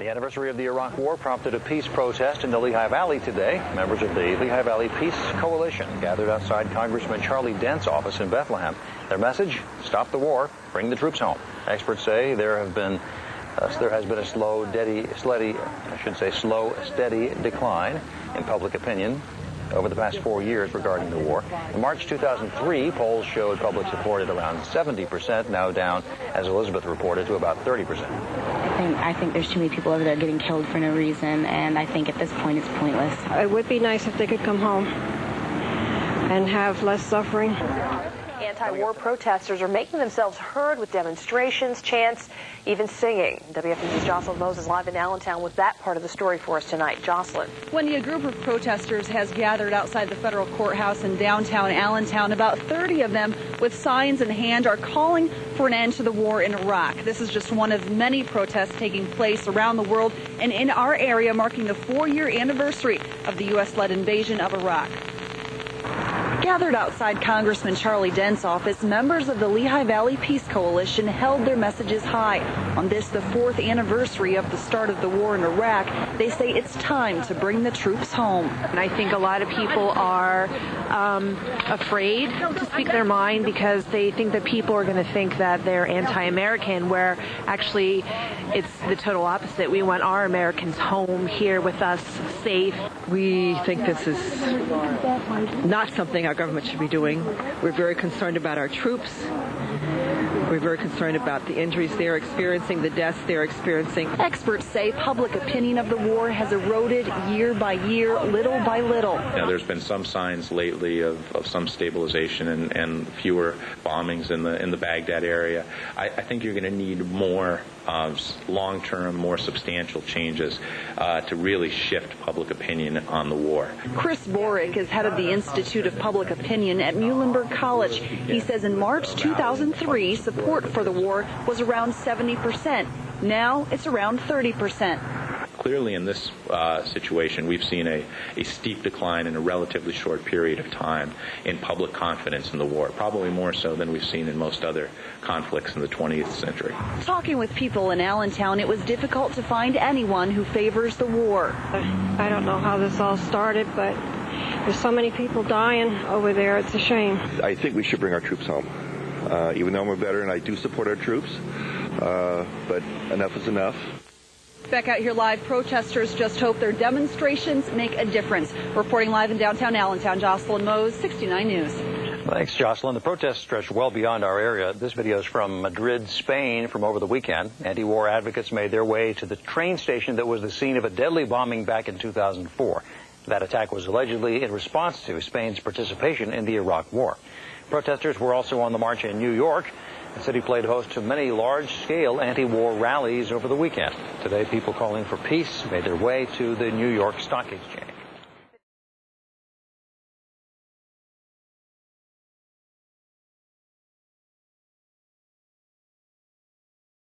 The anniversary of the Iraq War prompted a peace protest in the Lehigh Valley today. Members of the Lehigh Valley Peace Coalition gathered outside Congressman Charlie Dent's office in Bethlehem. Their message: stop the war, bring the troops home. Experts say there has been a slow, steady decline in public opinion over the past 4 years regarding the war. In March 2003, polls showed public support at around 70%, now down, as Elizabeth reported, to about 30%. I think there's too many people over there getting killed for no reason, and I think at this point it's pointless. It would be nice if they could come home and have less suffering. Anti-war protesters are making themselves heard with demonstrations, chants, even singing. WFMZ's Jocelyn Moses live in Allentown with that part of the story for us tonight. Jocelyn. Wendy, a group of protesters has gathered outside the federal courthouse in downtown Allentown. About 30 of them with signs in hand are calling for an end to the war in Iraq. This is just one of many protests taking place around the world and in our area, marking the 4-year anniversary of the U.S.-led invasion of Iraq. Gathered outside Congressman Charlie Dent's office, members of the Lehigh Valley Peace Coalition held their messages high. On this, the 4th anniversary of the start of the war in Iraq, they say it's time to bring the troops home. And I think a lot of people are afraid to speak their mind because they think that people are going to think that they're anti-American, where actually it's the total opposite. We want our Americans home here with us, safe. We think this is not something our government should be doing. We're very concerned about our troops. We're very concerned about the injuries they're experiencing, the deaths they're experiencing. Experts say public opinion of the war has eroded year by year, little by little. Now, there's been some signs lately of some stabilization and fewer bombings in the Baghdad area. I think you're going to need more long-term, more substantial changes to really shift public opinion on the war. Chris Borick is head of the Institute of Public Opinion at Muhlenberg College. He says in March 2003, support for the war was around 70%. Now it's around 30%. Clearly, in this situation, we've seen a steep decline in a relatively short period of time in public confidence in the war, probably more so than we've seen in most other conflicts in the 20th century. Talking with people in Allentown, it was difficult to find anyone who favors the war. I don't know how this all started, but there's so many people dying over there. It's a shame. I think we should bring our troops home. Even though I'm a veteran, I do support our troops, but enough is enough. Back out here live, protesters just hope their demonstrations make a difference. Reporting live in downtown Allentown, Jocelyn Mose, 69 News. Thanks, Jocelyn. The protests stretch well beyond our area. This video is from Madrid, Spain, from over the weekend. Anti-war advocates made their way to the train station that was the scene of a deadly bombing back in 2004. That attack was allegedly in response to Spain's participation in the Iraq War. Protesters were also on the march in New York. The city played host to many large-scale anti-war rallies over the weekend. Today, people calling for peace made their way to the New York Stock Exchange.